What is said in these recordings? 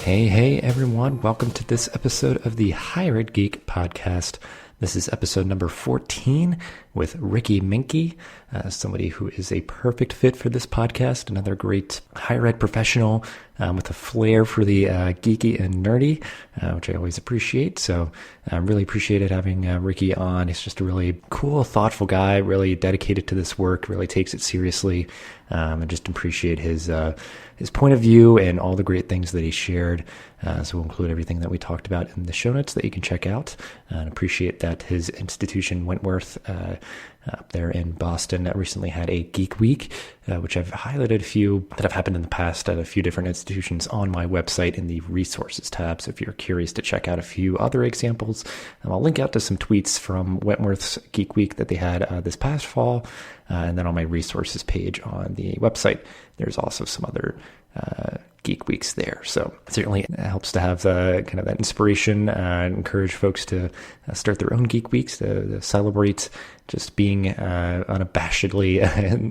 Hey everyone, welcome to this episode of the Higher Ed Geek podcast. This is episode number 14 with Ricky Meinke, somebody who is a perfect fit for this podcast, another great higher ed professional with a flair for the geeky and nerdy, which I always appreciate. So I really appreciated having Ricky on. He's just a really cool, thoughtful guy, really dedicated to this work, really takes it seriously. I just appreciate his point of view and all the great things that he shared. So we'll include everything that we talked about in the show notes that you can check out. And appreciate that his institution, Wentworth, up there in Boston, recently had a Geek Week, which I've highlighted a few that have happened in the past at a few different institutions on my website in the resources tab. So if you're curious to check out a few other examples, I'll link out to some tweets from Wentworth's Geek Week that they had this past fall. And then on my resources page on the website, there's also some other Geek Weeks there. So it certainly helps to have kind of that inspiration and encourage folks to start their own Geek Weeks to celebrate just being unabashedly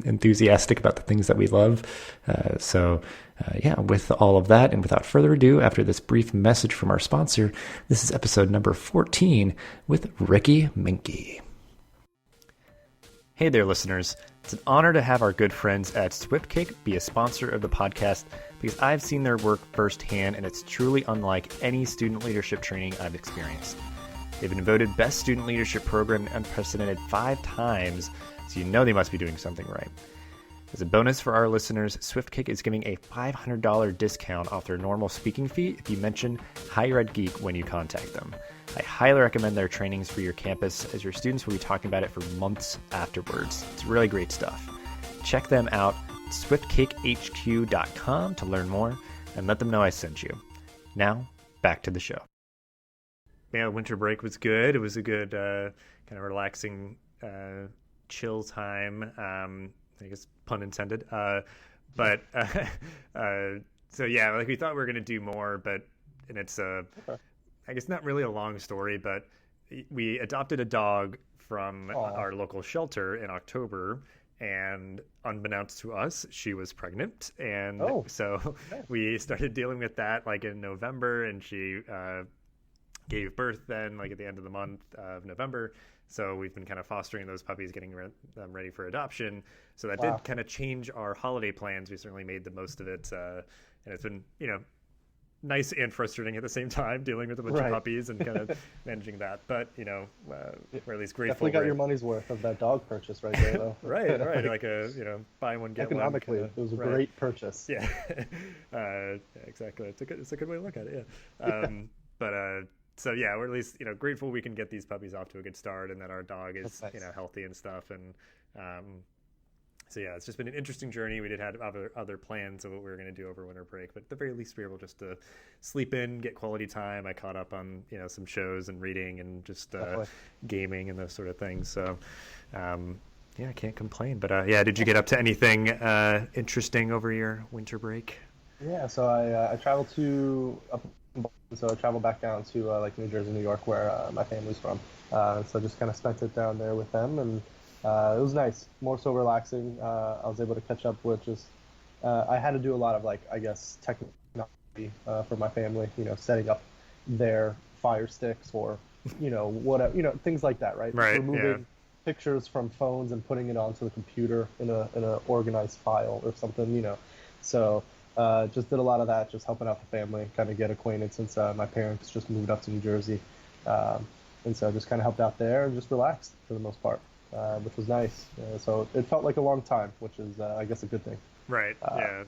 enthusiastic about the things that we love. With all of that and without further ado, after this brief message from our sponsor, this is episode number 14 with Ricky Meinke. Hey there, listeners. It's an honor to have our good friends at SwiftKick be a sponsor of the podcast because I've seen their work firsthand and it's truly unlike any student leadership training I've experienced. They've been voted Best Student Leadership Program unprecedented 5 times, so you know they must be doing something right. As a bonus for our listeners, SwiftKick is giving a $500 discount off their normal speaking fee if you mention Higher Ed Geek when you contact them. I highly recommend their trainings for your campus as your students will be talking about it for months afterwards. It's really great stuff. Check them out, swiftkick.hq.com to learn more and let them know I sent you. Now, back to the show. Yeah, winter break was good. It was a good kind of relaxing chill time. I guess pun intended. So yeah, like we thought we were going to do more, and it's I guess not really a long story, but we adopted a dog from our local shelter in October, and unbeknownst to us, she was pregnant. And so we started dealing with that like in November, and she gave birth then like at the end of the month of November. So we've been kind of fostering those puppies, getting them ready for adoption. So that did kind of change our holiday plans. We certainly made the most of it. And it's been, nice and frustrating at the same time, dealing with a bunch of puppies and kind of managing that. But, we're at least grateful. Definitely got your money's worth of that dog purchase right there, though. Right. Like a, buy one, get one. Economically, it was a great purchase. Yeah. Exactly. It's a good way to look at it, yeah. So yeah, we're at least, grateful we can get these puppies off to a good start and that our dog is, nice. Healthy and stuff. And, so yeah, it's just been an interesting journey. We did have other plans of what we were going to do over winter break, but at the very least we were able just to sleep in, get quality time. I caught up on, some shows and reading and just, gaming and those sort of things. So, I can't complain, but, did you get up to anything, interesting over your winter break? Yeah. So I traveled So I traveled back down to New Jersey, New York, where my family's from. So just kind of spent it down there with them, and it was nice, more so relaxing. I was able to catch up with just, I had to do a lot of technology for my family, setting up their Fire Sticks or, whatever, things like that, right? Right. Removing pictures from phones and putting it onto the computer in a organized file or something, So just did a lot of that, just helping out the family, kind of get acquainted since my parents just moved up to New Jersey. And so just kind of helped out there and just relaxed for the most part, which was nice. So it felt like a long time, which is, I guess, a good thing. Right, yeah.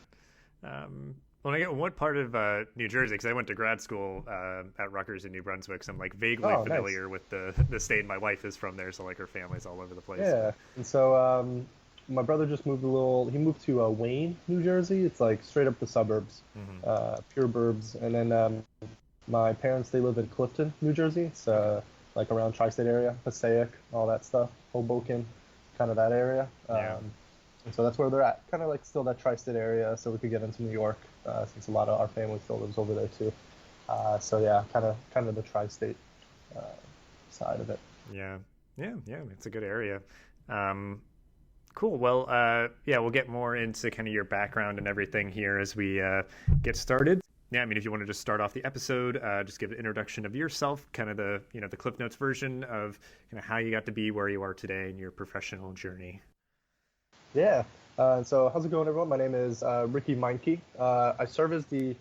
What part of New Jersey, because I went to grad school at Rutgers in New Brunswick, so I'm vaguely familiar with the state. My wife is from there, so her family's all over the place. Yeah, and so my brother just moved he moved to Wayne, New Jersey. It's straight up the suburbs, pure burbs. And then my parents, they live in Clifton, New Jersey. It's around tri-state area, Passaic, all that stuff, Hoboken, kind of that area. And so that's where they're at, kind of still that tri-state area, so we could get into New York, since a lot of our family still lives over there too. So yeah, kind of the tri-state side of it. Yeah, it's a good area. Cool. Well, we'll get more into kind of your background and everything here as we get started. Yeah, I mean, if you want to just start off the episode, just give an introduction of yourself, kind of the Cliff Notes version of kind of how you got to be where you are today in your professional journey. Yeah. So how's it going, everyone? My name is Ricky Meinke. Currently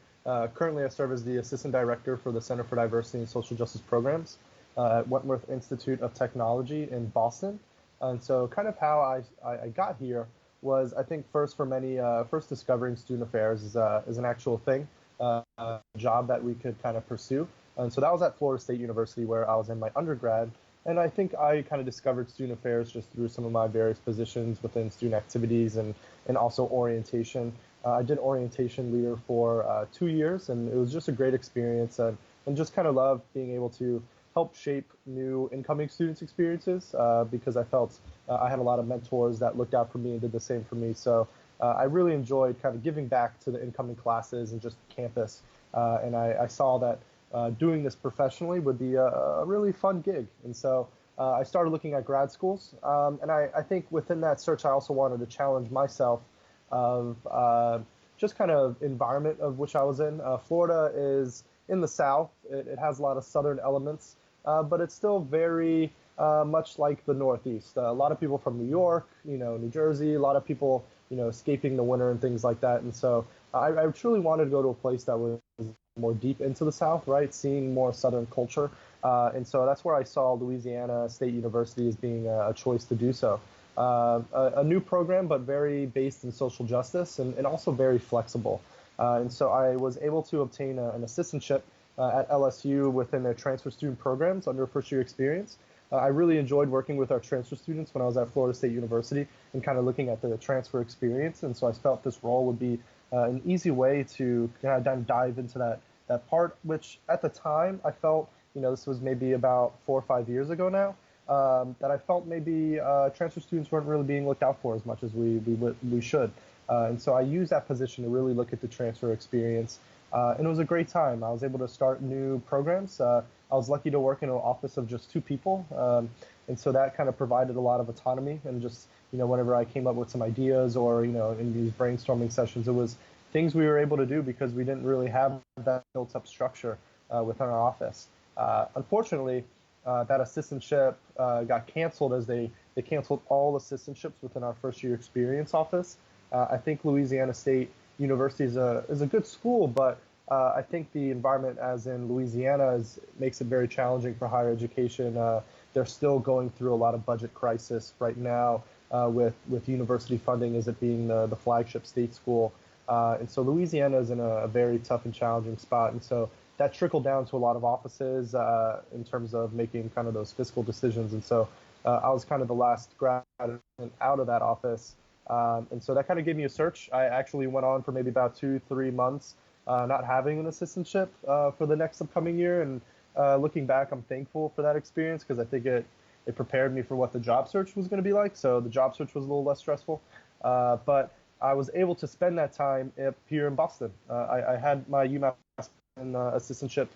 I serve as the Assistant Director for the Center for Diversity and Social Justice Programs at Wentworth Institute of Technology in Boston. And so kind of how I got here was, I think, first for many, first discovering student affairs is an actual thing, a job that we could kind of pursue. And so that was at Florida State University where I was in my undergrad. And I think I kind of discovered student affairs just through some of my various positions within student activities and also orientation. I did orientation leader for 2 years, and it was just a great experience, and just kind of loved being able to help shape new incoming students' experiences because I felt I had a lot of mentors that looked out for me and did the same for me. So I really enjoyed kind of giving back to the incoming classes and just campus. And I saw that doing this professionally would be a really fun gig. And so I started looking at grad schools. And I think within that search, I also wanted to challenge myself of just kind of environment of which I was in. Florida is in the South. It has a lot of Southern elements, but it's still very much like the Northeast. A lot of people from New York, New Jersey, a lot of people, escaping the winter and things like that. And so I truly wanted to go to a place that was more deep into the South, right? Seeing more Southern culture. And so that's where I saw Louisiana State University as being a choice to do so. A new program, but very based in social justice and also very flexible. And so I was able to obtain an assistantship at LSU within their transfer student programs under first year experience. I really enjoyed working with our transfer students when I was at Florida State University and kind of looking at the transfer experience. And so I felt this role would be an easy way to kind of dive into that part, which at the time I felt, this was maybe about 4 or 5 years ago now, that I felt maybe transfer students weren't really being looked out for as much as we should. And so I used that position to really look at the transfer experience. And it was a great time. I was able to start new programs. I was lucky to work in an office of just 2 people. And so that kind of provided a lot of autonomy. And just, whenever I came up with some ideas or, in these brainstorming sessions, it was things we were able to do because we didn't really have that built up structure within our office. Unfortunately, that assistantship got canceled as they canceled all assistantships within our first year experience office. I think Louisiana State University is a good school, but I think the environment, as in Louisiana, makes it very challenging for higher education. They're still going through a lot of budget crisis right now with university funding as it being the flagship state school. And so Louisiana is in a very tough and challenging spot. And so that trickled down to a lot of offices in terms of making kind of those fiscal decisions. And so I was kind of the last grad out of that office. And so that kind of gave me a search. I actually went on for maybe about 2-3 months not having an assistantship for the next upcoming year. And looking back, I'm thankful for that experience because I think it prepared me for what the job search was going to be like. So the job search was a little less stressful. But I was able to spend that time up here in Boston. I had my UMass assistantship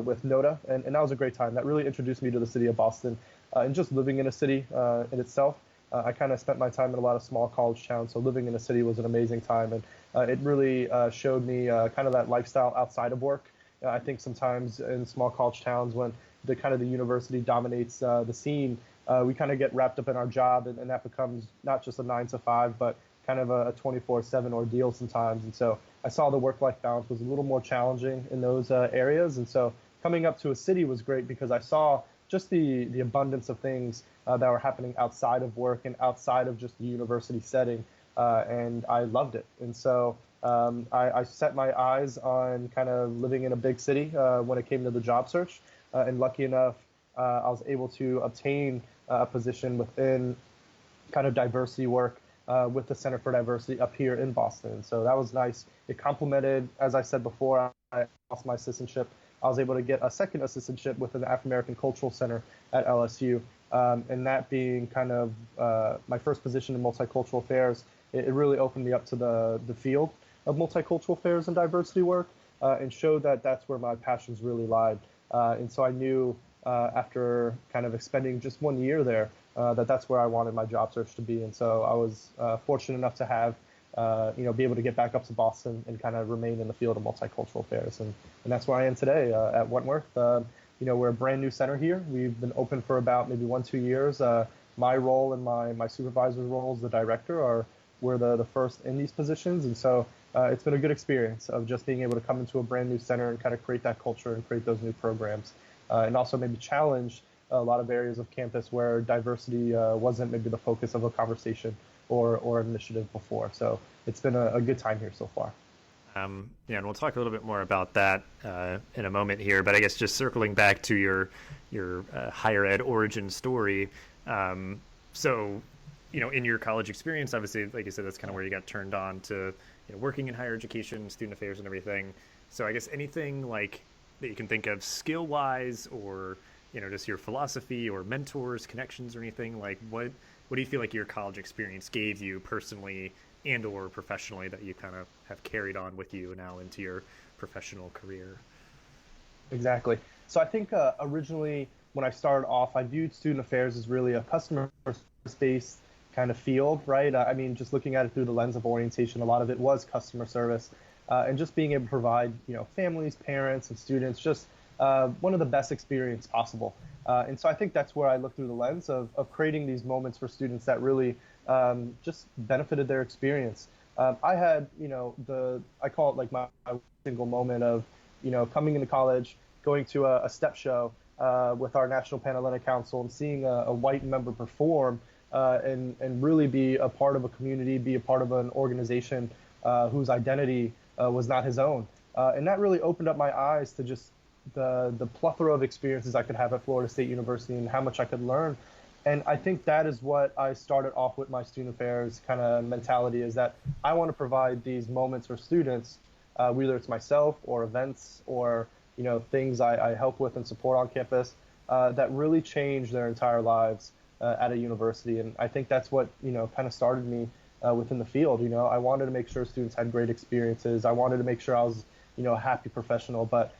with NOTA, and that was a great time. That really introduced me to the city of Boston and just living in a city in itself. I kind of spent my time in a lot of small college towns, so living in a city was an amazing time, and it really showed me kind of that lifestyle outside of work. I think sometimes in small college towns, when the university dominates the scene, we kind of get wrapped up in our job, and that becomes not just a 9 to 5, but kind of a 24/7 ordeal sometimes. And so I saw the work-life balance was a little more challenging in those areas, and so coming up to a city was great because I saw just the abundance of things that were happening outside of work and outside of just the university setting, and I loved it. And so I set my eyes on kind of living in a big city when it came to the job search, and lucky enough, I was able to obtain a position within kind of diversity work with the Center for Diversity up here in Boston. So that was nice. It complemented, as I said before, I lost my assistantship. I was able to get a second assistantship within the African American Cultural Center at LSU. And that being kind of my first position in multicultural affairs, it really opened me up to the field of multicultural affairs and diversity work and showed that that's where my passions really lied. And so I knew after kind of spending just 1 year there that that's where I wanted my job search to be. And so I was fortunate enough to have be able to get back up to Boston and kind of remain in the field of multicultural affairs. And that's where I am today at Wentworth. We're a brand new center here. We've been open for about maybe 1-2 years. My role and my supervisor's role as the director we're the first in these positions. And so it's been a good experience of just being able to come into a brand new center and kind of create that culture and create those new programs. And also maybe challenge a lot of areas of campus where diversity wasn't maybe the focus of a conversation or initiative before. So it's been a good time here so far. And we'll talk a little bit more about that in a moment here. But I guess just circling back to your higher ed origin story. So, in your college experience, obviously, like you said, that's kind of where you got turned on to working in higher education, student affairs, and everything. So I guess anything like that you can think of skill-wise, or just your philosophy or mentors, connections, or anything like what do you feel like your college experience gave you personally and or professionally that you kind of have carried on with you now into your professional career? Exactly. So I think originally when I started off, I viewed student affairs as really a customer based kind of field, right? I mean, just looking at it through the lens of orientation, a lot of it was customer service, and just being able to provide, families, parents, and students just one of the best experience possible. And so I think that's where I look through the lens of creating these moments for students that really just benefited their experience. I had, I call it like my single moment of, coming into college, going to a step show with our National Panhellenic Council and seeing a white member perform and really be a part of a community, be a part of an organization whose identity was not his own. And that really opened up my eyes to just the plethora of experiences I could have at Florida State University and how much I could learn. And I think that is what I started off with my student affairs kind of mentality, is that I want to provide these moments for students, whether it's myself or events or things I help with and support on campus that really change their entire lives at a university. And I think that's what kind of started me within the field. I wanted to make sure students had great experiences. I wanted to make sure I was a happy professional. But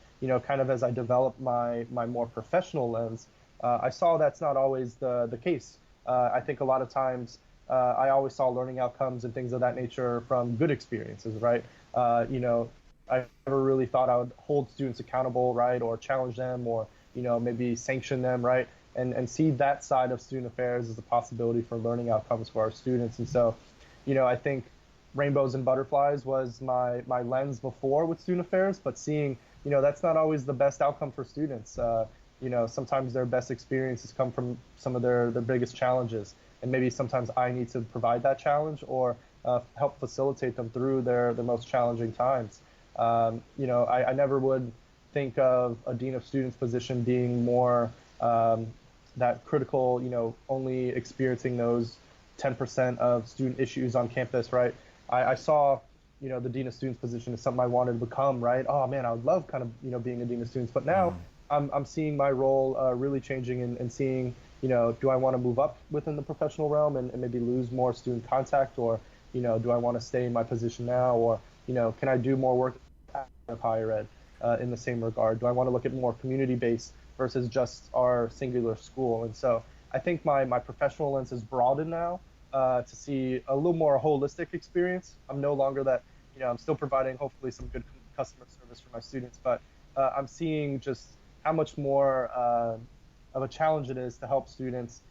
kind of as I developed my more professional lens, I saw that's not always the case. I think a lot of times I always saw learning outcomes and things of that nature from good experiences, right? I never really thought I would hold students accountable, right, or challenge them, or maybe sanction them, right, and see that side of student affairs as a possibility for learning outcomes for our students. And so, I think rainbows and butterflies was my lens before with student affairs, but seeing that's not always the best outcome for students. Sometimes their best experiences come from some of their biggest challenges, and maybe sometimes I need to provide that challenge or help facilitate them through their most challenging times. I never would think of a dean of students position being more that critical, only experiencing those 10% of student issues on campus, right? I saw, the dean of students position as something I wanted to become, right? Oh man, I would love kind of, being a dean of students, but now I'm seeing my role really changing and seeing, do I want to move up within the professional realm and maybe lose more student contact, or, do I want to stay in my position now, or, can I do more work of higher ed in the same regard? Do I want to look at more community-based versus just our singular school? And so I think my professional lens is broadened now to see a little more holistic experience. I'm no longer that, I'm still providing hopefully some good customer service for my students, but I'm seeing just how much more of a challenge it is to help students,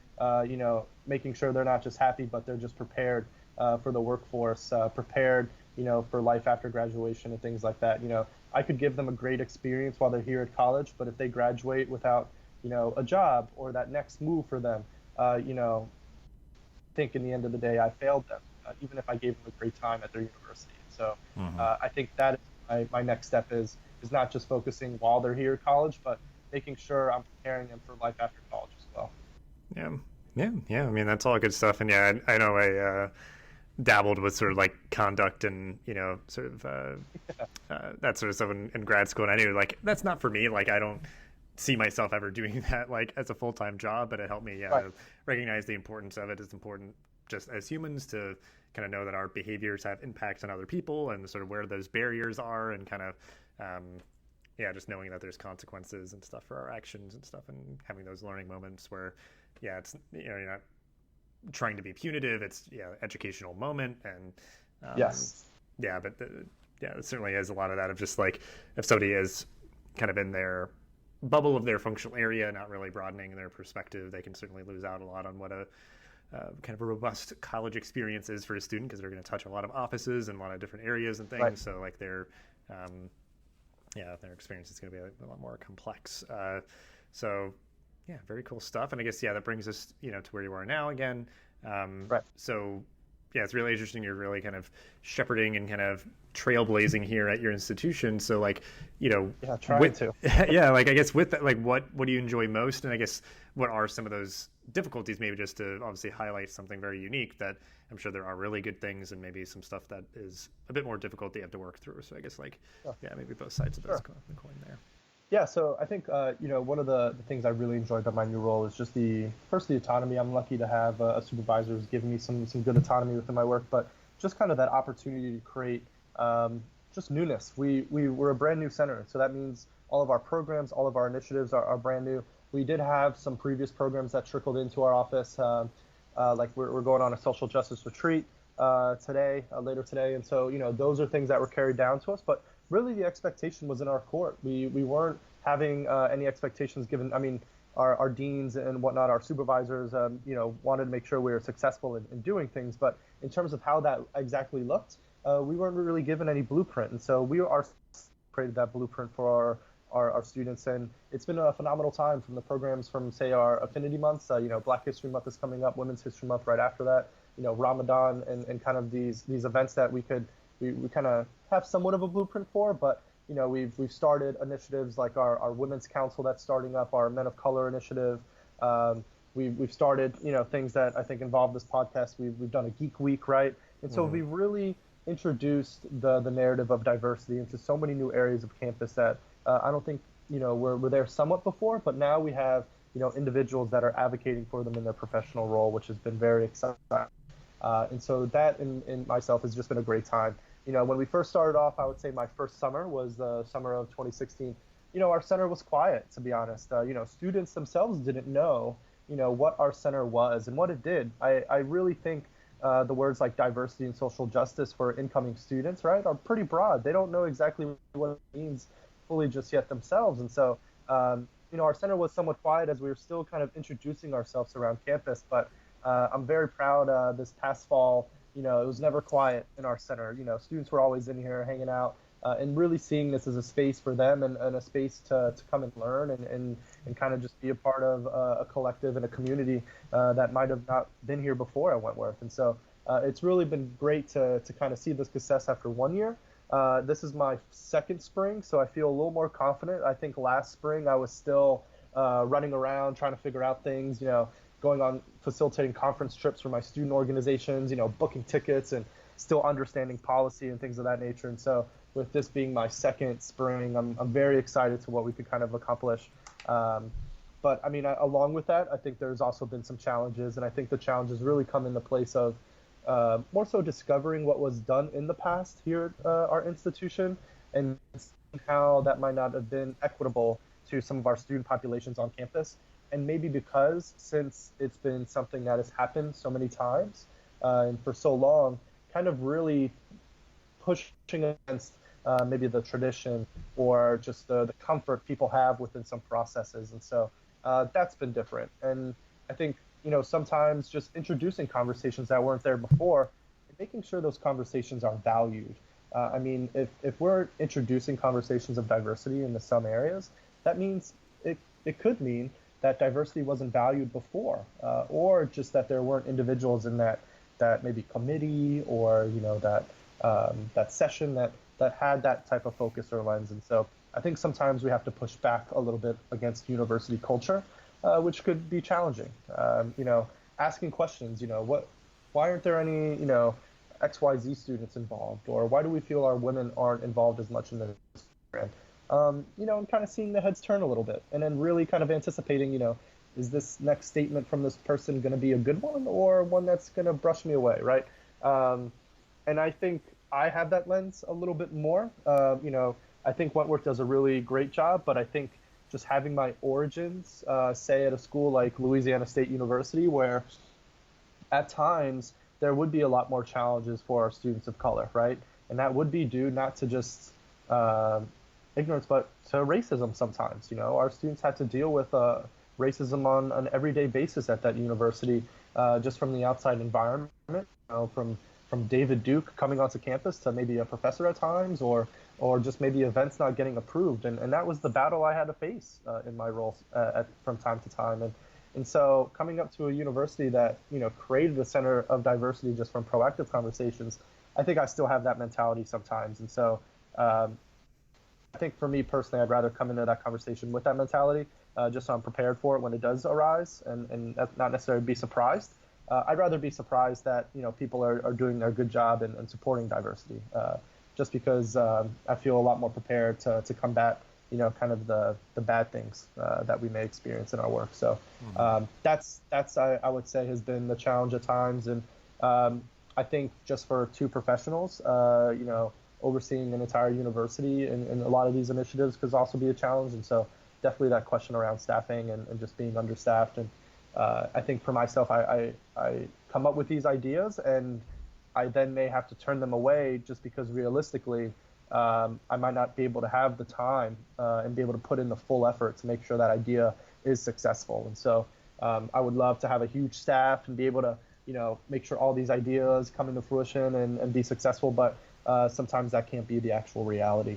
making sure they're not just happy, but they're just prepared for the workforce, prepared for life after graduation and things like that. I could give them a great experience while they're here at college, but if they graduate without, a job or that next move for them, I think in the end of the day, I failed them, even if I gave them a great time at their university. So I think that is my next step is not just focusing while they're here at college, but making sure I'm preparing them for life after college as well. Yeah. I mean, that's all good stuff. And yeah, I know I dabbled with sort of like conduct and sort of that sort of stuff in grad school, and I knew like that's not for me. Like I don't see myself ever doing that like as a full-time job, but it helped me to recognize the importance of it. It's important just as humans to kind of know that our behaviors have impacts on other people and sort of where those barriers are, and kind of just knowing that there's consequences and stuff for our actions and stuff, and having those learning moments where it's you're not trying to be punitive. It's educational moment, and Yes. Yeah, but it certainly is a lot of that of just like if somebody is kind of in their bubble of their functional area, not really broadening their perspective, they can certainly lose out a lot on what a kind of a robust college experience is for a student, because they're going to touch a lot of offices and a lot of different areas and things. Right. So like their experience is going to be a lot more complex. So yeah, very cool stuff. And I guess, that brings us, to where you are now again. Right. So yeah, it's really interesting. You're really kind of shepherding and kind of trailblazing here at your institution. So like, trying to. Yeah, like I guess with that, like what do you enjoy most? And I guess what are some of those difficulties, maybe just to obviously highlight something very unique that I'm sure there are really good things and maybe some stuff that is a bit more difficult that you have to work through. So I guess maybe both sides of the coin there. Yeah, so I think, one of the things I really enjoyed about my new role is just the autonomy. I'm lucky to have a supervisor who's giving me some good autonomy within my work, but just kind of that opportunity to create just newness. We're a brand new center, so that means all of our programs, all of our initiatives are brand new. We did have some previous programs that trickled into our office, like we're going on a social justice retreat later today, and so those are things that were carried down to us, but really the expectation was in our court. We weren't having any expectations given. I mean, our deans and whatnot, our supervisors, wanted to make sure we were successful in doing things. But in terms of how that exactly looked, we weren't really given any blueprint. And so we created that blueprint for our students. And it's been a phenomenal time from the programs from, say, our affinity months. Black History Month is coming up, Women's History Month right after that. Ramadan and kind of these events that we kind of have somewhat of a blueprint for, but we've started initiatives like our Women's Council that's starting up, our Men of Color initiative. We've started things that I think involve this podcast. We've done a Geek Week, right? And so we've really introduced the narrative of diversity into so many new areas of campus that I don't think we're there somewhat before, but now we have individuals that are advocating for them in their professional role, which has been very exciting. And so that in myself has just been a great time. When we first started off, I would say my first summer was the summer of 2016. Our center was quiet, to be honest. Students themselves didn't know, what our center was and what it did. I really think the words like diversity and social justice for incoming students, right, are pretty broad. They don't know exactly what it means fully just yet themselves. And so, our center was somewhat quiet as we were still kind of introducing ourselves around campus. But I'm very proud this past fall, it was never quiet in our center. Students were always in here hanging out and really seeing this as a space for them and a space to come and learn and kind of just be a part of a collective and a community that might have not been here before at Wentworth. And so it's really been great to kind of see this success after 1 year. This is my second spring, so I feel a little more confident. I think last spring I was still running around trying to figure out things, going on facilitating conference trips for my student organizations, booking tickets and still understanding policy and things of that nature. And so with this being my second spring, I'm very excited to what we could kind of accomplish. But I mean, along with that, I think there's also been some challenges, and I think the challenges really come in the place of more so discovering what was done in the past here at our institution and how that might not have been equitable to some of our student populations on campus. And maybe because since it's been something that has happened so many times and for so long, kind of really pushing against maybe the tradition or just the comfort people have within some processes. And so that's been different. And I think, sometimes just introducing conversations that weren't there before and making sure those conversations are valued. I mean, if we're introducing conversations of diversity into some areas, that means it could mean that diversity wasn't valued before, or just that there weren't individuals in that maybe committee or that session that had that type of focus or lens. And so I think sometimes we have to push back a little bit against university culture, which could be challenging. Asking questions, why aren't there any XYZ students involved, or why do we feel our women aren't involved as much in the program? And kind of seeing the heads turn a little bit, and then really kind of anticipating, is this next statement from this person going to be a good one or one that's going to brush me away, right? And I think I have that lens a little bit more. I think Wentworth does a really great job, but I think just having my origins, say at a school like Louisiana State University, where at times there would be a lot more challenges for our students of color, right? And that would be due not to just ignorance, but to racism sometimes. Our students had to deal with racism on an everyday basis at that university, just from the outside environment, from David Duke coming onto campus to maybe a professor at times, or just maybe events not getting approved. And that was the battle I had to face in my role from time to time. And so coming up to a university that, created a center of diversity just from proactive conversations, I think I still have that mentality sometimes. And so I think for me personally, I'd rather come into that conversation with that mentality, just so I'm prepared for it when it does arise, and not necessarily be surprised. I'd rather be surprised that people are doing their good job and supporting diversity, just because I feel a lot more prepared to combat kind of the bad things that we may experience in our work. So that's I would say has been the challenge at times, and I think just for two professionals, overseeing an entire university and a lot of these initiatives could also be a challenge. And so definitely that question around staffing and just being understaffed. And I think for myself, I come up with these ideas and I then may have to turn them away just because realistically, I might not be able to have the time and be able to put in the full effort to make sure that idea is successful. And so I would love to have a huge staff and be able to, make sure all these ideas come into fruition and be successful. But sometimes that can't be the actual reality.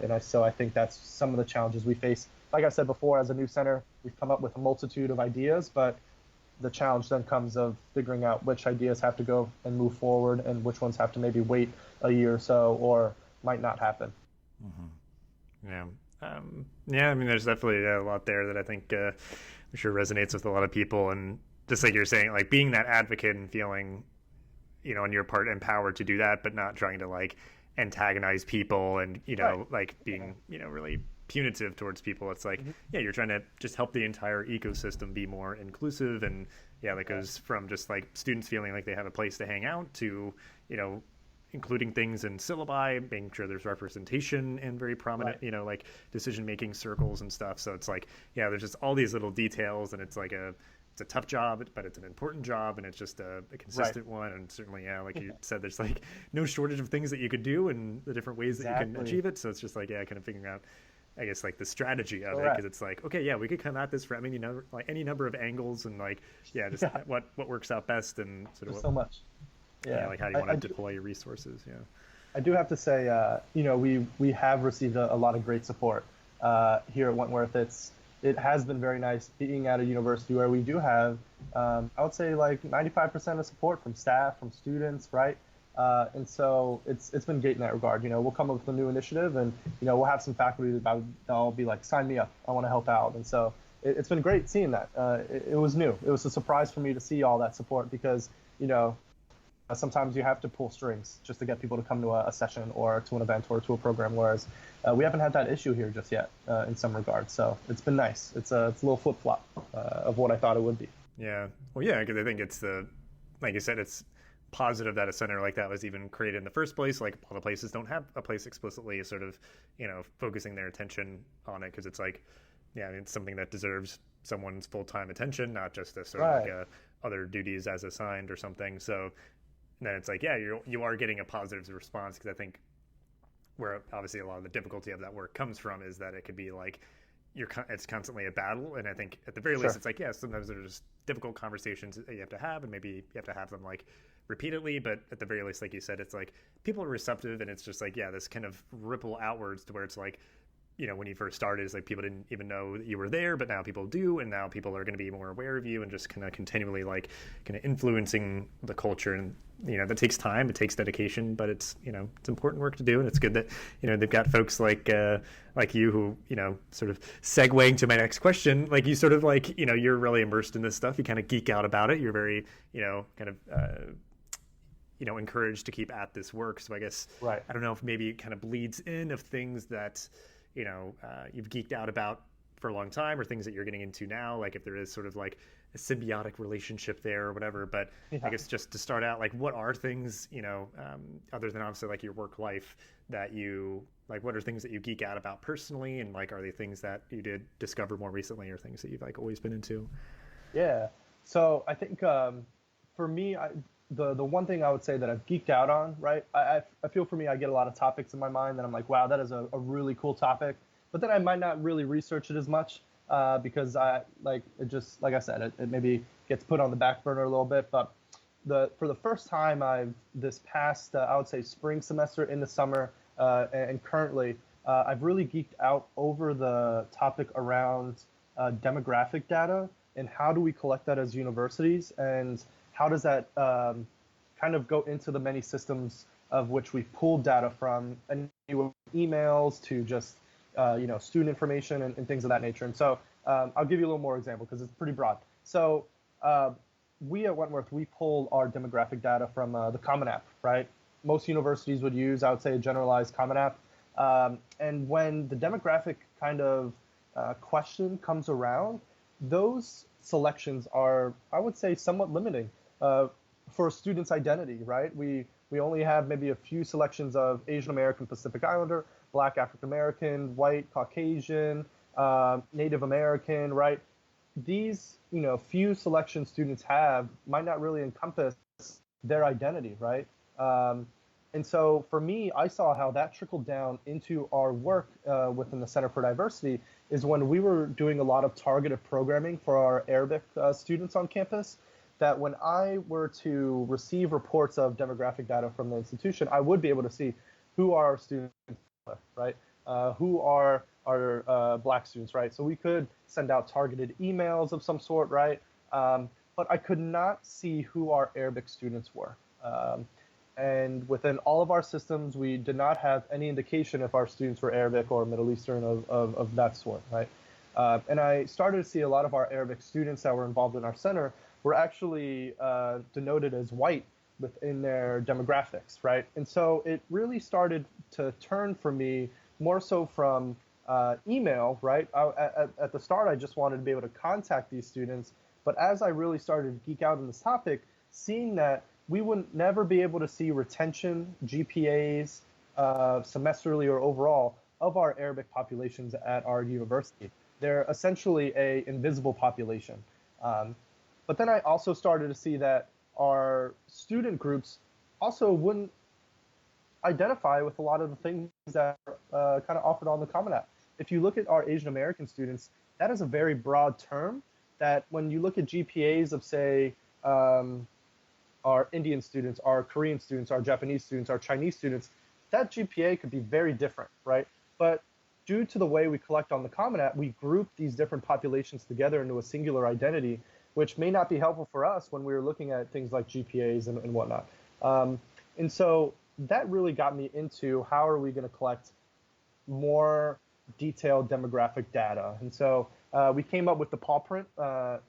And so I think that's some of the challenges we face. Like I said before, as a new center, we've come up with a multitude of ideas, but the challenge then comes of figuring out which ideas have to go and move forward and which ones have to maybe wait a year or so or might not happen. Mm-hmm. Yeah. I mean, there's definitely a lot there that I think I'm sure resonates with a lot of people. And just like you're saying, like being that advocate and feeling, on your part empowered to do that, but not trying to like antagonize people and, Right. like being, really punitive towards people. It's like, you're trying to just help the entire ecosystem be more inclusive. And that goes from just like students feeling like they have a place to hang out to, including things in syllabi, making sure there's representation in very prominent, Right. Like decision-making circles and stuff. So it's like, there's just all these little details, and it's like it's a tough job, but it's an important job, and it's just a consistent one. And certainly, like you said, there's like no shortage of things that you could do and the different ways that you can achieve it. So it's just like, kind of figuring out, I guess, like the strategy of it, because it's like, okay, we could come at this from any number of angles, and like, just what works out best, and sort of so much. like how do you want to deploy your resources? I do have to say, we have received a lot of great support here at Wentworth. It has been very nice being at a university where we do have, I would say, like 95% of support from staff, from students, right? And so it's been great in that regard. We'll come up with a new initiative, and we'll have some faculty that'll be like, sign me up, I want to help out. And so it's been great seeing that. It was new. It was a surprise for me to see all that support because sometimes you have to pull strings just to get people to come to a session or to an event or to a program, whereas we haven't had that issue here just yet in some regards. So it's been nice. It's a little flip-flop of what I thought it would be. Yeah. Well, because I think it's like you said, it's positive that a center like that was even created in the first place. Like a lot of places don't have a place explicitly sort of, focusing their attention on it, because it's like, it's something that deserves someone's full-time attention, not just a sort of like other duties as assigned or something. So then it's like, you are getting a positive response, because I think where obviously a lot of the difficulty of that work comes from is that it could be like it's constantly a battle. And I think at the very least, it's like, sometimes there's just difficult conversations that you have to have, and maybe you have to have them like repeatedly, but at the very least, like you said, it's like people are receptive, and it's just like, this kind of ripple outwards to where it's like, when you first started, it's like people didn't even know that you were there, but now people do, and now people are going to be more aware of you and just kind of continually like kind of influencing the culture. And that takes time, it takes dedication, but it's it's important work to do, and it's good that they've got folks like you who sort of segueing to my next question, like you sort of like you're really immersed in this stuff, you kind of geek out about it, you're very kind of encouraged to keep at this work. So I guess I don't know if maybe it kind of bleeds in of things that you've geeked out about for a long time, or things that you're getting into now, like if there is sort of like a symbiotic relationship there or whatever. But I guess just to start out, like what are things, other than obviously like your work life, that you like, what are things that you geek out about personally, and like are they things that you did discover more recently, or things that you've like always been into? So I think for me, the one thing I would say that I've geeked out on, right? I feel for me, I get a lot of topics in my mind that I'm like, wow, that is a really cool topic. But then I might not really research it as much because it just, like I said, it maybe gets put on the back burner a little bit. But for the first time, this past, I would say, spring semester in the summer and currently, I've really geeked out over the topic around demographic data and how do we collect that as universities, and how does that kind of go into the many systems of which we pull data from, and emails to just student information and things of that nature. And so I'll give you a little more example because it's pretty broad. So we at Wentworth, we pull our demographic data from the Common App, right? Most universities would use, I would say, a generalized Common App. And when the demographic kind of question comes around, those selections are, I would say, somewhat limiting for a student's identity, right? We only have maybe a few selections of Asian American, Pacific Islander, Black African American, white Caucasian, Native American, right? These few selections students have might not really encompass their identity, right? And so for me, I saw how that trickled down into our work within the Center for Diversity is when we were doing a lot of targeted programming for our Arabic students on campus, that when I were to receive reports of demographic data from the institution, I would be able to see who are our students, right? Who are our Black students, right? So we could send out targeted emails of some sort, right? But I could not see who our Arabic students were. And within all of our systems, we did not have any indication if our students were Arabic or Middle Eastern of that sort, right? And I started to see a lot of our Arabic students that were involved in our center were actually denoted as white within their demographics, right? And so it really started to turn for me more so from email, right? At the start, I just wanted to be able to contact these students. But as I really started to geek out on this topic, seeing that we would never be able to see retention, GPAs, semesterly or overall, of our Arabic populations at our university. They're essentially a invisible population. But then I also started to see that our student groups also wouldn't identify with a lot of the things that are kind of offered on the Common App. If you look at our Asian American students, that is a very broad term that when you look at GPAs of, say, our Indian students, our Korean students, our Japanese students, our Chinese students, that GPA could be very different, right? But due to the way we collect on the Common App, we group these different populations together into a singular identity, which may not be helpful for us when we were looking at things like GPAs and whatnot. And so that really got me into how are we going to collect more detailed demographic data. And so we came up with the paw print.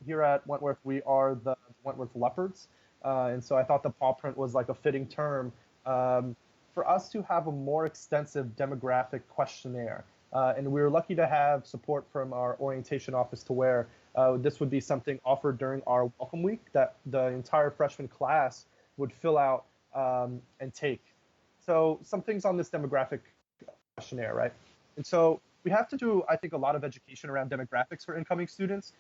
Here at Wentworth, we are the Wentworth Leopards. And so I thought the paw print was like a fitting term for us to have a more extensive demographic questionnaire. And we were lucky to have support from our orientation office to where this would be something offered during our welcome week that the entire freshman class would fill out and take. So some things on this demographic questionnaire, right? And so we have to do, I think, a lot of education around demographics for incoming students.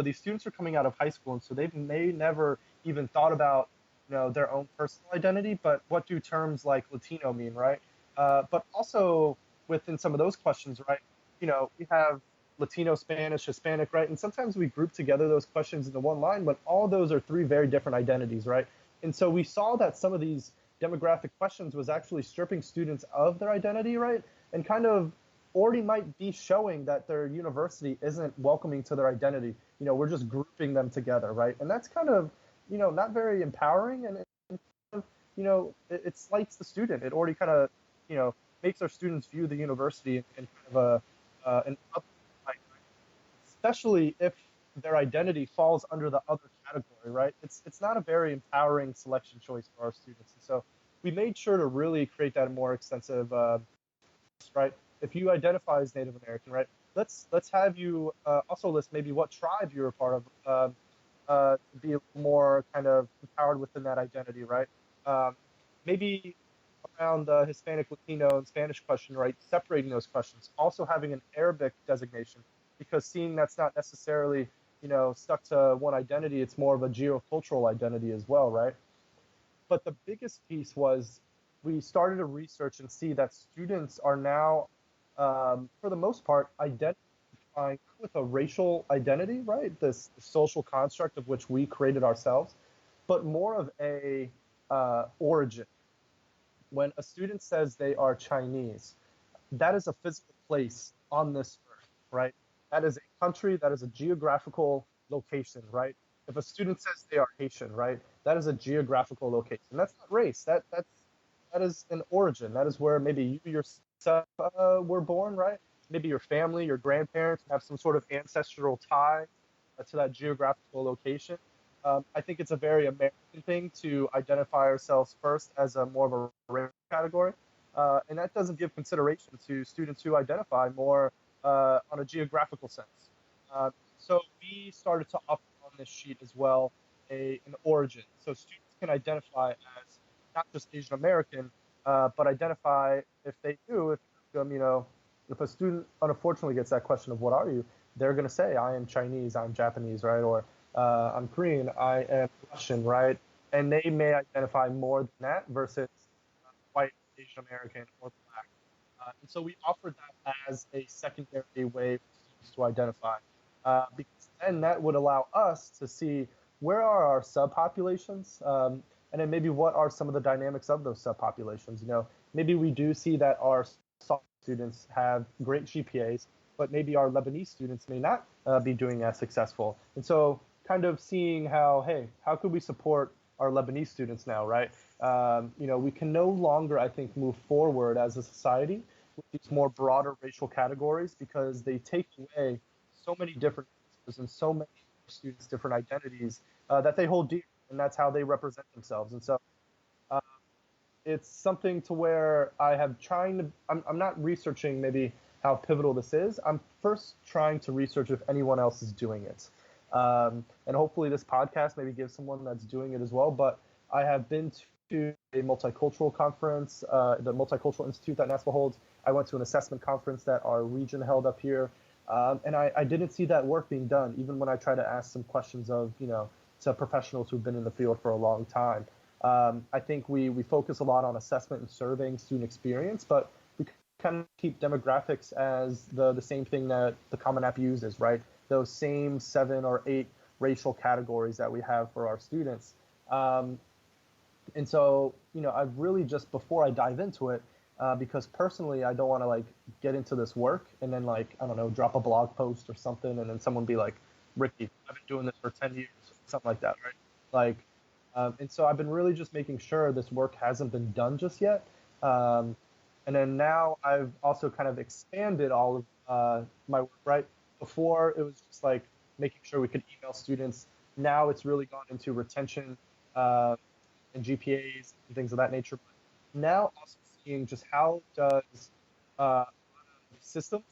These students are coming out of high school, and so they may never even thought about, their own personal identity, but what do terms like Latino mean, right? But also within some of those questions, right, we have Latino, Spanish, Hispanic, right? And sometimes we group together those questions into one line, but all those are three very different identities, right? And so we saw that some of these demographic questions was actually stripping students of their identity, right? And kind of already might be showing that their university isn't welcoming to their identity. We're just grouping them together, right? And that's kind of, not very empowering, and it slights the student. It already kind of, makes our students view the university in kind of an up, especially if their identity falls under the other category, right? It's not a very empowering selection choice for our students. And so we made sure to really create that more extensive, right? If you identify as Native American, right, let's have you also list maybe what tribe you're a part of to be more kind of empowered within that identity, right? Maybe around the Hispanic, Latino, and Spanish question, right, separating those questions. Also having an Arabic designation, because seeing that's not necessarily, stuck to one identity, it's more of a geocultural identity as well, right? But the biggest piece was we started to research and see that students are now, for the most part, identifying with a racial identity, right? This social construct of which we created ourselves, but more of a origin. When a student says they are Chinese, that is a physical place on this earth, right? That is a country, that is a geographical location, right? If a student says they are Haitian, right, that is a geographical location. That's not race. That is an origin. That is where maybe you yourself were born, right? Maybe your family, your grandparents have some sort of ancestral tie to that geographical location. I think it's a very American thing to identify ourselves first as a more of a racial category, and that doesn't give consideration to students who identify more on a geographical sense. So we started to offer on this sheet as well an origin, so students can identify as not just Asian American, but identify if they do, if a student unfortunately gets that question of what are you, they're going to say I am Chinese, I'm Japanese, right, or I'm Korean, I am Russian, right, and they may identify more than that versus white, Asian American, or black. And so we offered that as a secondary way for students to identify, because then that would allow us to see where are our subpopulations, and then maybe what are some of the dynamics of those subpopulations. Maybe we do see that our soft students have great GPAs, but maybe our Lebanese students may not be doing as successful. And so kind of seeing how could we support our Lebanese students now, right? We can no longer, I think, move forward as a society with these more broader racial categories because they take away so many different races and so many students' different identities that they hold dear, and that's how they represent themselves. And so uh, it's something to where I'm not researching maybe how pivotal this is. I'm first trying to research if anyone else is doing it. And hopefully this podcast maybe gives someone that's doing it as well. But I have been to a multicultural conference, the Multicultural Institute that NASPA holds. I went to an assessment conference that our region held up here. And I didn't see that work being done, even when I try to ask some questions of, to professionals who've been in the field for a long time. I think we focus a lot on assessment and surveying student experience, but we kind of keep demographics as the same thing that the Common App uses, right? Those same 7 or 8 racial categories that we have for our students. And so, I've really just, before I dive into it, because personally, I don't want to get into this work and then I don't know, drop a blog post or something, and then someone be like, Ricky, I've been doing this for 10 years, something like that, right? And so I've been really just making sure this work hasn't been done just yet. And then now I've also kind of expanded all of my work, right? Before it was just making sure we could email students. Now it's really gone into retention and GPAs and things of that nature. But now also seeing just how does systems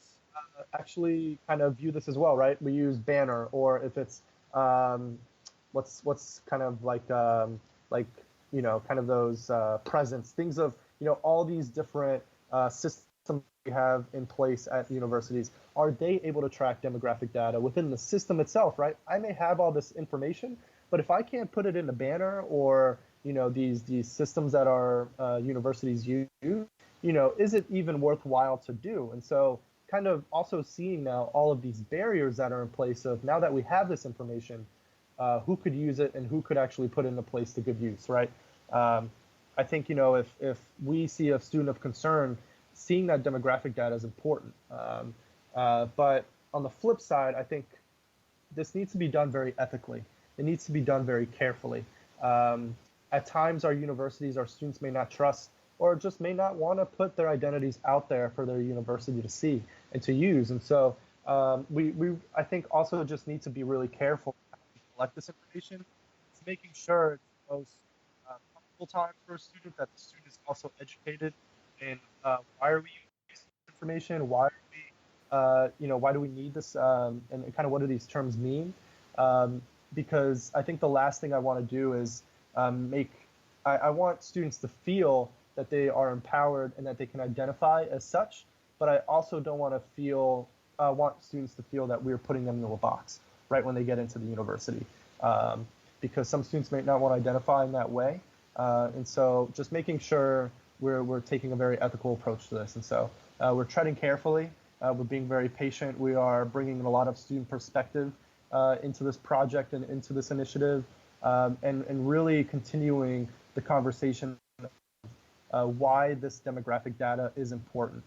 actually kind of view this as well, right? We use Banner, or if it's what's kind of kind of those presents, things of all these different systems we have in place at universities. Are they able to track demographic data within the system itself, right? I may have all this information, but if I can't put it in a Banner or these systems that our universities use, is it even worthwhile to do? And so kind of also seeing now all of these barriers that are in place of, now that we have this information, who could use it and who could actually put it into place to good use, right? I think, if we see a student of concern, seeing that demographic data is important. But on the flip side, I think this needs to be done very ethically. It needs to be done very carefully. At times, our universities, our students may not trust or just may not want to put their identities out there for their university to see and to use. And so we I think, also just need to be really careful how we collect this information. It's making sure it's the most comfortable time for a student, that the student is also educated in why are we using this information, why are we, why do we need this, and kind of what do these terms mean? Because I think the last thing I want to do is I want students to feel that they are empowered and that they can identify as such, but I also don't want students to feel that we're putting them into a box right when they get into the university, because some students may not want to identify in that way. And so just making sure we're taking a very ethical approach to this. And so we're treading carefully. We're being very patient. We are bringing a lot of student perspective into this project and into this initiative, and really continuing the conversation why this demographic data is important.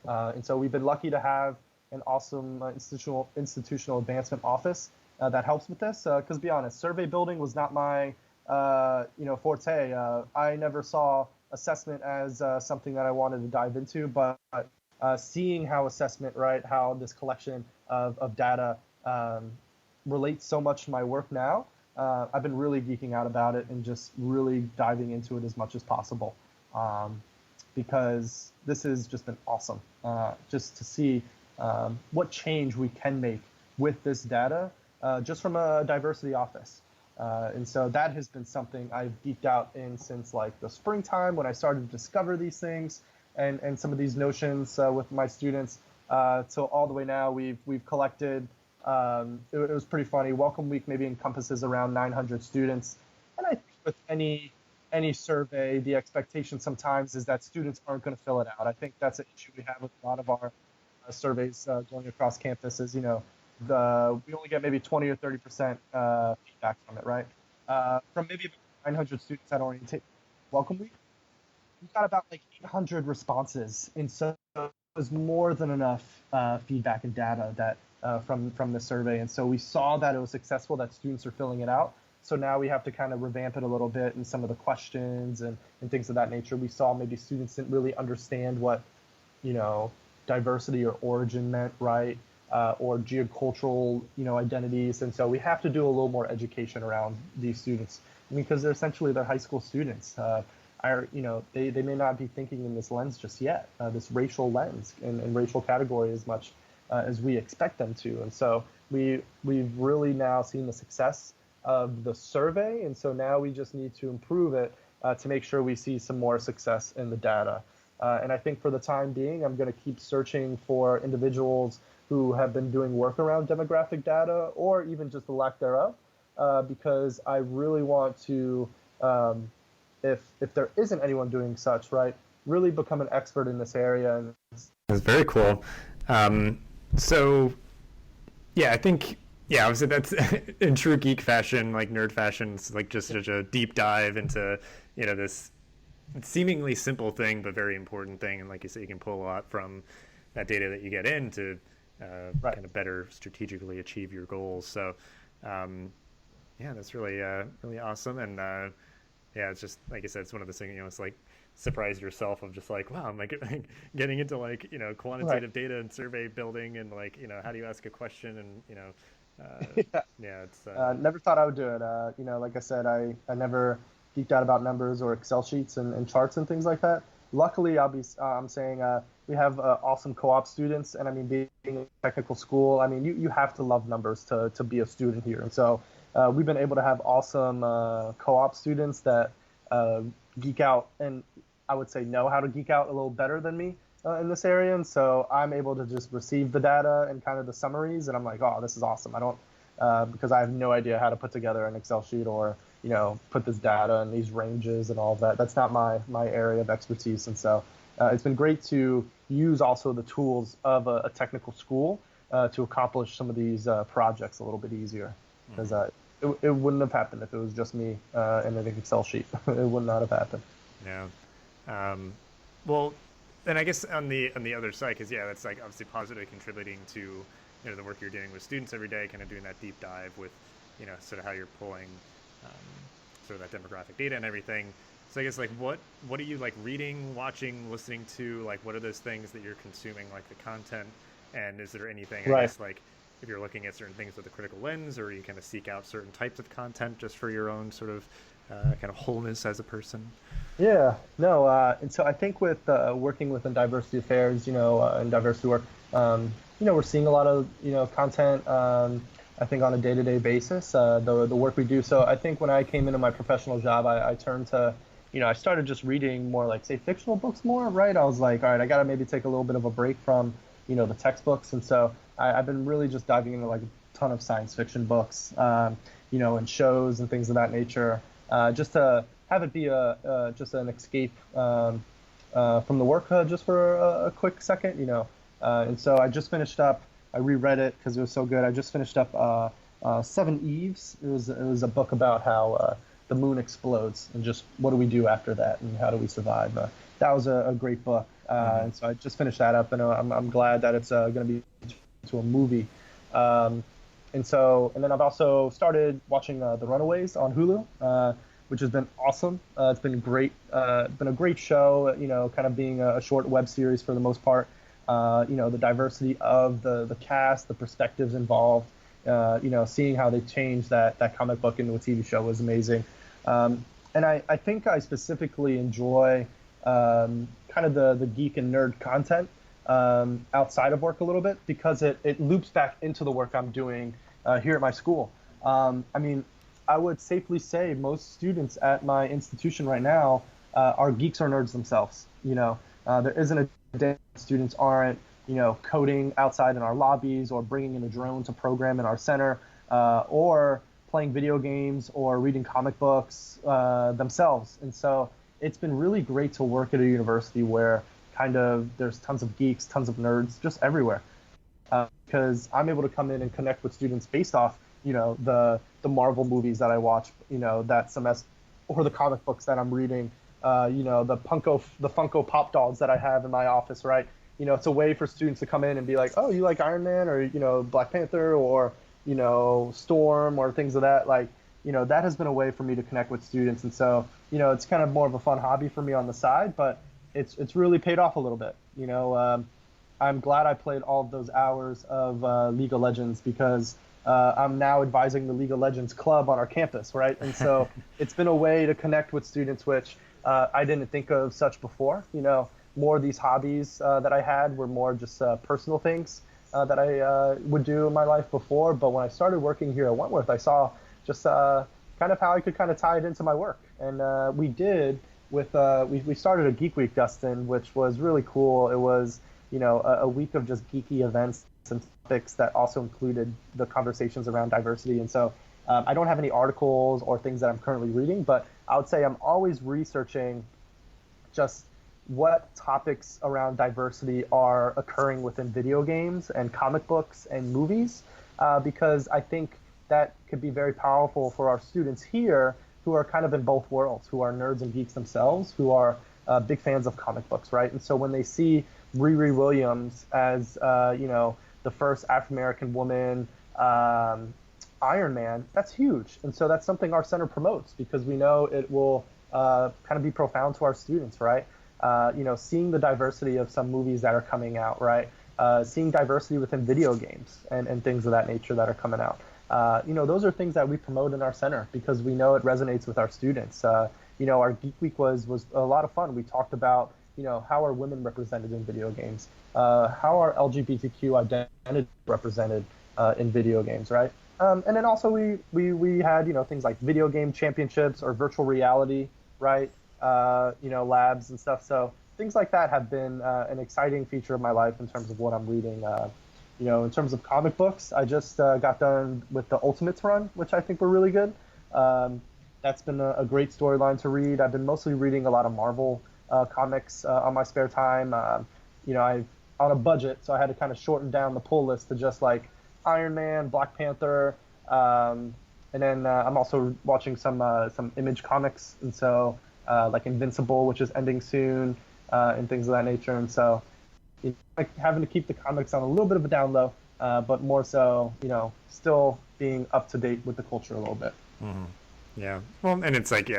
And so we've been lucky to have an awesome institutional advancement office that helps with this. Because to be honest, survey building was not my forte. I never saw assessment as something that I wanted to dive into, but seeing how assessment, right, how this collection of data relates so much to my work now, I've been really geeking out about it and just really diving into it as much as possible. Because this has just been awesome, just to see what change we can make with this data just from a diversity office. And so that has been something I've geeked out in since like the springtime when I started to discover these things and some of these notions with my students. So all the way now, we've collected, it was pretty funny, Welcome Week maybe encompasses around 900 students. And I think with any survey, the expectation sometimes is that students aren't going to fill it out. I think that's an issue we have with a lot of our surveys going across campus is, we only get maybe 20 or 30% feedback from it, right? From maybe 900 students at orientation Welcome Week, we got about like 800 responses. And so it was more than enough feedback and data that from the survey. And so we saw that it was successful, that students are filling it out. So now we have to kind of revamp it a little bit in some of the questions and things of that nature. We saw maybe students didn't really understand what, diversity or origin meant, right? Or geocultural, identities. And so we have to do a little more education around these students because they're high school students. They may not be thinking in this lens just yet, this racial lens and racial category as much as we expect them to. And so we've really now seen the success of the survey, and so now we just need to improve it to make sure we see some more success in the data. And I think for the time being, I'm going to keep searching for individuals who have been doing work around demographic data or even just the lack thereof, because I really want to, if there isn't anyone doing such, right, really become an expert in this area. That's very cool. So, yeah, I think... Yeah, obviously that's in true geek fashion, like nerd fashion. It's like just such a deep dive into, this seemingly simple thing, but very important thing. And like you said, you can pull a lot from that data that you get in to kind of better strategically achieve your goals. So, that's really, really awesome. And it's just, like I said, it's one of those things, it's like surprise yourself of just like, wow, I'm like getting into like, quantitative data and survey building and like, how do you ask a question and, it's never thought I would do it. Like I said, I never geeked out about numbers or Excel sheets and charts and things like that. Luckily, I'm saying we have awesome co-op students, and I mean, being in technical school, I mean, you have to love numbers to be a student here. And so we've been able to have awesome co-op students that geek out, and I would say know how to geek out a little better than me in this area. And so I'm able to just receive the data and kind of the summaries, and I'm like, oh, this is awesome. I don't, because I have no idea how to put together an Excel sheet or, put this data and these ranges and all of that. That's not my area of expertise. And so it's been great to use also the tools of a technical school to accomplish some of these projects a little bit easier, because it wouldn't have happened if it was just me and an Excel sheet. It would not have happened. Yeah. Well, then I guess on the other side, because that's like obviously positively contributing to the work you're doing with students every day, kind of doing that deep dive with sort of how you're pulling sort of that demographic data and everything. So I guess like what are you like reading, watching, listening to? Like what are those things that you're consuming, like the content? And is there anything I guess like if you're looking at certain things with a critical lens, or you kind of seek out certain types of content just for your own sort of kind of wholeness as a person? Yeah, no, and so I think with working within diversity affairs, and diversity work, we're seeing a lot of, content, I think on a day-to-day basis, the work we do. So I think when I came into my professional job, I turned to, I started just reading more like, say, fictional books more, right? I was like, all right, I got to maybe take a little bit of a break from, the textbooks. And so I've been really just diving into like a ton of science fiction books, and shows and things of that nature, just to have it be just an escape from the work just for a quick second, and so I just finished up. I reread it because it was so good. I just finished up Seven Eves. It was a book about how the moon explodes and just what do we do after that and how do we survive. That was a great book, and so I just finished that up, and I'm glad that it's going to be to a movie. And then I've also started watching The Runaways on Hulu, which has been awesome. It's been great. Been a great show. Kind of being a short web series for the most part. The diversity of the cast, the perspectives involved. Seeing how they changed that comic book into a TV show was amazing. And I think I specifically enjoy kind of the geek and nerd content outside of work a little bit because it loops back into the work I'm doing here at my school. I would safely say most students at my institution right now are geeks or nerds themselves. There isn't a day students aren't, coding outside in our lobbies or bringing in a drone to program in our center or playing video games or reading comic books themselves. And so it's been really great to work at a university where kind of there's tons of geeks, tons of nerds just everywhere. Because I'm able to come in and connect with students based off, the Marvel movies that I watch, that semester, or the comic books that I'm reading, the Funko Pop dolls that I have in my office, right? It's a way for students to come in and be like, oh, you like Iron Man or, Black Panther or, Storm or things of that. Like, that has been a way for me to connect with students. And so, it's kind of more of a fun hobby for me on the side, but it's really paid off a little bit. I'm glad I played all of those hours of League of Legends because I'm now advising the League of Legends club on our campus, right? And so it's been a way to connect with students, which I didn't think of such before. More of these hobbies that I had were more just personal things that I would do in my life before. But when I started working here at Wentworth, I saw just kind of how I could kind of tie it into my work. And we did with we started a Geek Week, Dustin, which was really cool. It was a week of just geeky events and topics that also included the conversations around diversity. And so I don't have any articles or things that I'm currently reading, but I would say I'm always researching just what topics around diversity are occurring within video games and comic books and movies, because I think that could be very powerful for our students here who are kind of in both worlds, who are nerds and geeks themselves, who are big fans of comic books, right? And so when they see Riri Williams as, the first African-American woman Iron Man, that's huge. And so that's something our center promotes because we know it will kind of be profound to our students, right? Seeing the diversity of some movies that are coming out, right? Seeing diversity within video games and things of that nature that are coming out. Those are things that we promote in our center because we know it resonates with our students. Our Geek Week was a lot of fun. We talked about, how are women represented in video games? How are LGBTQ identity represented in video games, right? And then also we had, things like video game championships or virtual reality, right? Labs and stuff. So things like that have been an exciting feature of my life in terms of what I'm reading. In terms of comic books, I just got done with the Ultimates run, which I think were really good. That's been a great storyline to read. I've been mostly reading a lot of Marvel comics on my spare time. I've on a budget, so I had to kind of shorten down the pull list to just like Iron Man, Black Panther, and then I'm also watching some Image comics, and so like Invincible, which is ending soon, and things of that nature. And so like having to keep the comics on a little bit of a down low, but more so, still being up to date with the culture a little bit. Mm-hmm. Yeah. Well, and it's like,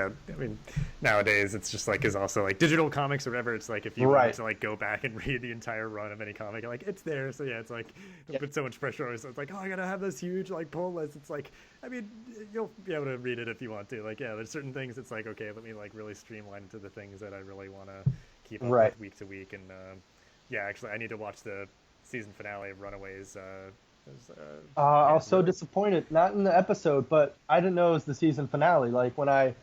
nowadays it's just like is also like digital comics or whatever. It's like if you want to like go back and read the entire run of any comic, like it's there. So yeah, it's like don't put so much pressure on it. So it's like, oh, I gotta have this huge like pull list. It's like, you'll be able to read it if you want to. Like, there's certain things. It's like, okay, let me like really streamline to the things that I really want to keep up with week to week. And actually, I need to watch the season finale of Runaways. I was so disappointed, not in the episode, but I didn't know it was the season finale. Like when I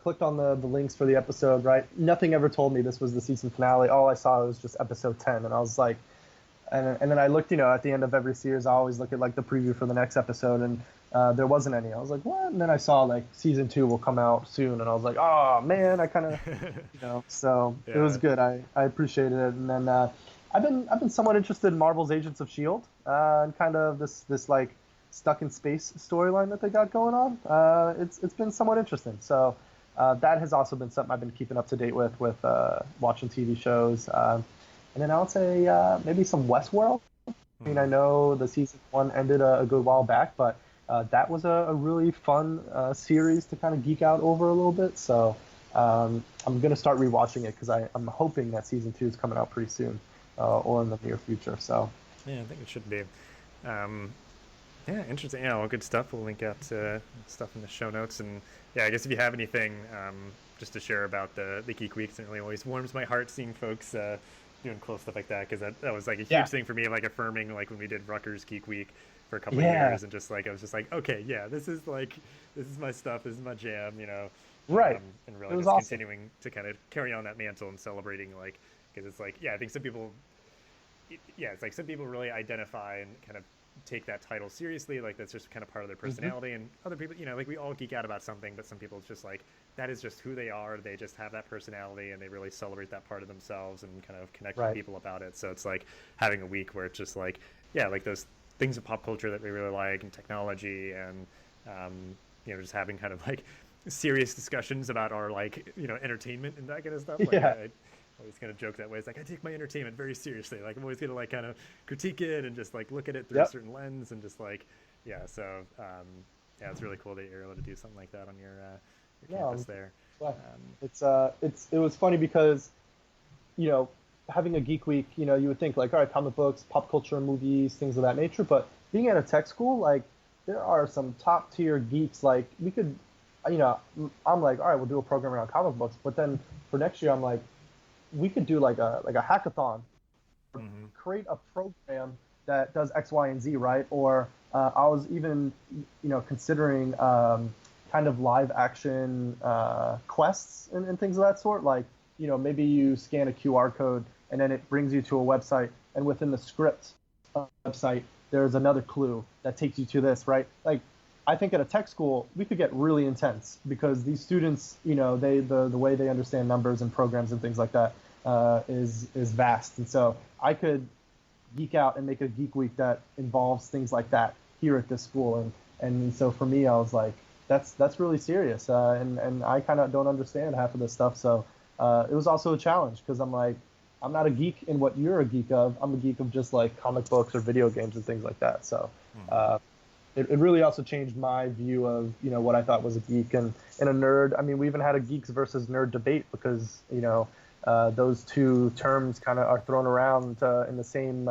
clicked on the links for the episode, right? Nothing ever told me this was the season finale. All I saw was just episode 10, and I was like, And then I looked, at the end of every series, I always look at like the preview for the next episode, and there wasn't any. I was like, what? And then I saw like season 2 will come out soon, and I was like, oh man, I kind of, so it was good. I appreciated it. And then I've been somewhat interested in Marvel's Agents of Shield, and kind of this like stuck in space storyline that they got going on. It's been somewhat interesting. So that has also been something I've been keeping up to date with watching TV shows. And then I would say maybe some Westworld. I mean, I know the season 1 ended a good while back, but that was a really fun series to kind of geek out over a little bit. So I'm going to start rewatching it because I'm hoping that season 2 is coming out pretty soon or in the near future. So yeah, I think it should be. Yeah, interesting. Yeah, well, good stuff. We'll link out stuff in the show notes. And yeah, I guess if you have anything just to share about the Geek Week, it really always warms my heart seeing folks doing cool stuff like that, because that was like a huge thing for me, like affirming, like when we did Rutgers Geek Week for a couple of years, and just like I was just like, okay, yeah, this is my stuff, this is my jam, right. And really just awesome. Continuing to kind of carry on that mantle and celebrating, like, because it's like, yeah, I think some people really identify and kind of take that title seriously, like that's just kind of part of their personality. And other people, like we all geek out about something, but some people it's just like that is just who they are. They just have that personality and they really celebrate that part of themselves and kind of connect with people about it. So it's like having a week where it's just like, yeah, like those things of pop culture that we really like and technology, and just having kind of like serious discussions about our like entertainment and that kind of stuff. Like, I always kind of joke that way. It's like I take my entertainment very seriously. Like I'm always gonna like kind of critique it and just like look at it through a certain lens and just like So it's really cool that you're able to do something like that on your campus there. It was funny because having a Geek Week, you would think like, all right, comic books, pop culture, movies, things of that nature. But being at a tech school, like there are some top tier geeks. Like we could, I'm like, all right, we'll do a program around comic books. But then for next year, I'm like, we could do like a hackathon, create a program that does X, Y, and Z, right? Or I was even, considering kind of live action quests and things of that sort. Like, maybe you scan a QR code and then it brings you to a website, and within the script of the website, there's another clue that takes you to this, right? Like, I think at a tech school, we could get really intense because these students, the way they understand numbers and programs and things like that is vast. And so I could geek out and make a Geek Week that involves things like that here at this school. And so for me, I was like, that's really serious. And I kind of don't understand half of this stuff. So it was also a challenge because I'm like, I'm not a geek in what you're a geek of. I'm a geek of just like comic books or video games and things like that. So it really also changed my view of, what I thought was a geek and a nerd. I mean, we even had a geeks versus nerd debate because, those two terms kind of are thrown around in the same,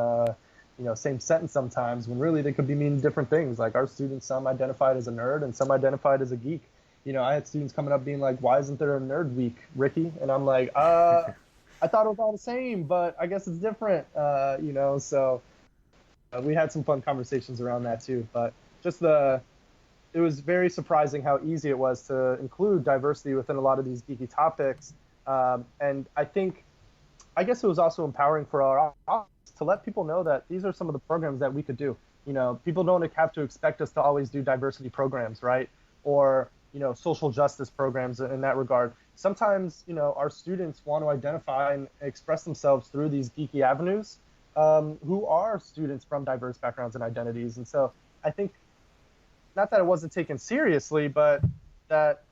same sentence sometimes when really they could be meaning different things. Like our students, some identified as a nerd and some identified as a geek. I had students coming up being like, why isn't there a nerd week, Ricky? And I'm like, I thought it was all the same, but I guess it's different, so we had some fun conversations around that too. But it was very surprising how easy it was to include diversity within a lot of these geeky topics. And I guess it was also empowering for our audience to let people know that these are some of the programs that we could do. People don't have to expect us to always do diversity programs, right? Or, social justice programs in that regard. Sometimes, our students want to identify and express themselves through these geeky avenues, who are students from diverse backgrounds and identities. And so I think, not that it wasn't taken seriously, but that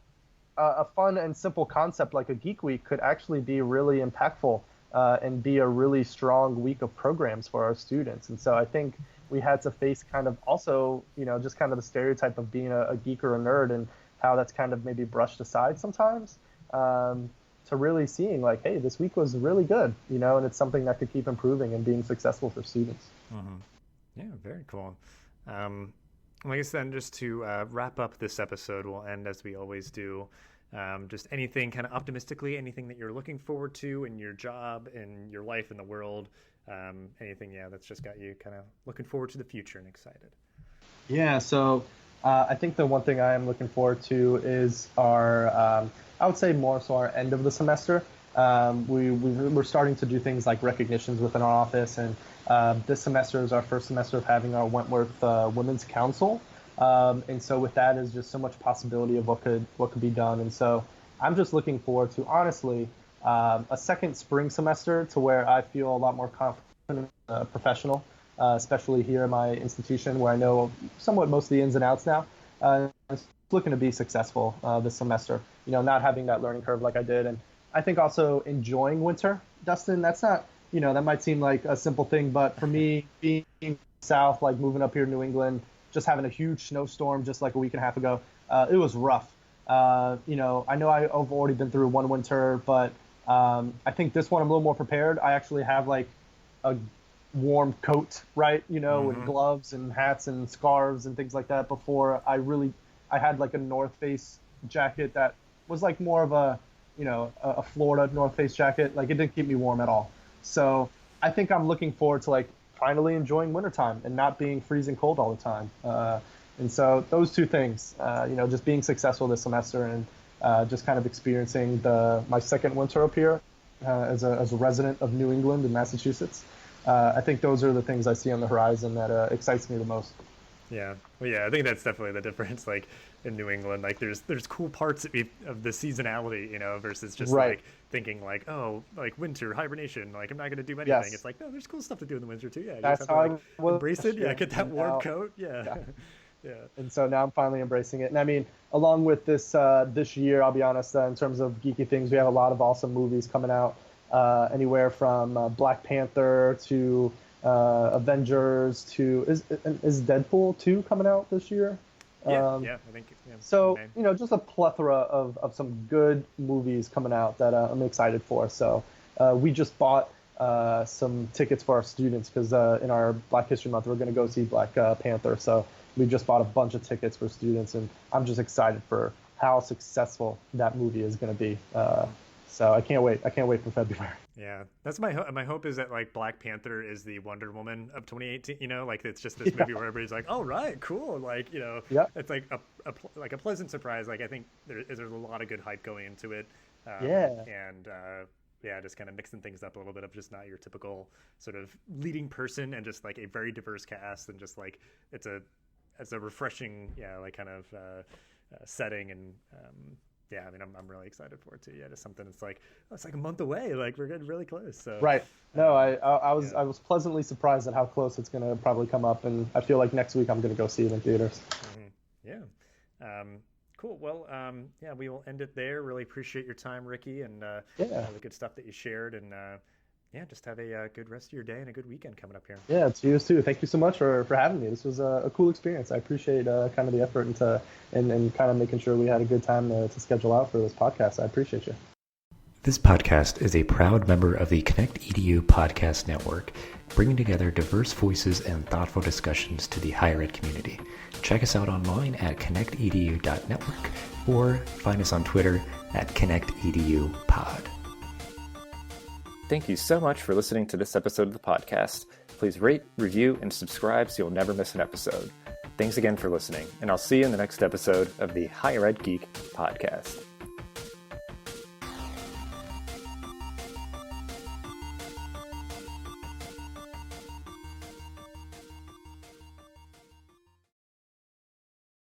a fun and simple concept like a Geek Week could actually be really impactful and be a really strong week of programs for our students. And so I think we had to face kind of also, just kind of the stereotype of being a geek or a nerd and how that's kind of maybe brushed aside sometimes, to really seeing like, hey, this week was really good, and it's something that could keep improving and being successful for students. Yeah, very cool. Well, I guess then just to wrap up this episode, we'll end as we always do. Just anything kind of optimistically, anything that you're looking forward to in your job, in your life, in the world, anything, that's just got you kind of looking forward to the future and excited. Yeah, so I think the one thing I am looking forward to is our, I would say more so our end of the semester. We're starting to do things like recognitions within our office, and this semester is our first semester of having our Wentworth Women's Council. And so with that is just so much possibility of what could be done. And so I'm just looking forward to, honestly, a second spring semester to where I feel a lot more confident, professional, especially here in my institution where I know somewhat most of the ins and outs now. It's looking to be successful this semester, not having that learning curve like I did. And I think also enjoying winter, Dustin. That's not, that might seem like a simple thing, but for me, being south, like moving up here to New England, just having a huge snowstorm just like a week and a half ago, it was rough. I know I've already been through one winter, but I think this one I'm a little more prepared. I actually have like a warm coat, right? With gloves and hats and scarves and things like that. Before I had like a North Face jacket that was like more of a Florida North Face jacket. Like it didn't keep me warm at all. So I think I'm looking forward to like finally enjoying wintertime and not being freezing cold all the time. And so those two things, just being successful this semester and just kind of experiencing my second winter up here as a resident of New England and Massachusetts. I think those are the things I see on the horizon that excites me the most. Yeah. Well, yeah, I think that's definitely the difference. Like in New England, like there's cool parts of the seasonality, versus just like thinking like, oh, like winter hibernation, like I'm not going to do anything. Yes. It's like, no, there's cool stuff to do in the winter too. Yeah. You That's just have how to, like, embrace it. Yeah. Get that warm coat. Yeah. Yeah. And so now I'm finally embracing it. And I mean, along with this year, I'll be honest, in terms of geeky things, we have a lot of awesome movies coming out, anywhere from Black Panther to Avengers to is Deadpool 2 coming out this year? I think. Yeah, so just a plethora of some good movies coming out that I'm excited for. So we just bought some tickets for our students because in our Black History Month we're going to go see Black Panther. So we just bought a bunch of tickets for students, and I'm just excited for how successful that movie is going to be. So I can't wait. I can't wait for February. Yeah, that's my hope. My hope is that like Black Panther is the Wonder Woman of 2018. Like it's just this movie where everybody's like, "Oh, right, cool." Like it's like a pleasant surprise. Like I think there's a lot of good hype going into it. And just kind of mixing things up a little bit of just not your typical sort of leading person and just like a very diverse cast and just like it's a refreshing like kind of setting and. I mean, I'm really excited for it too. Yeah, just something that's like, it's like a month away. Like we're getting really close. So right. No, I was pleasantly surprised at how close it's going to probably come up, and I feel like next week I'm going to go see it in theaters. Mm-hmm. Yeah. Cool. Well, we will end it there. Really appreciate your time, Ricky, and all the good stuff that you shared, and just have a good rest of your day and a good weekend coming up here. Yeah, it's you too. Thank you so much for having me. This was a cool experience. I appreciate kind of the effort and kind of making sure we had a good time to schedule out for this podcast. I appreciate you. This podcast is a proud member of the ConnectEDU Podcast Network, bringing together diverse voices and thoughtful discussions to the higher ed community. Check us out online at connectedu.network or find us on Twitter at ConnectEDUPod. Thank you so much for listening to this episode of the podcast. Please rate, review, and subscribe so you'll never miss an episode. Thanks again for listening, and I'll see you in the next episode of the Higher Ed Geek podcast.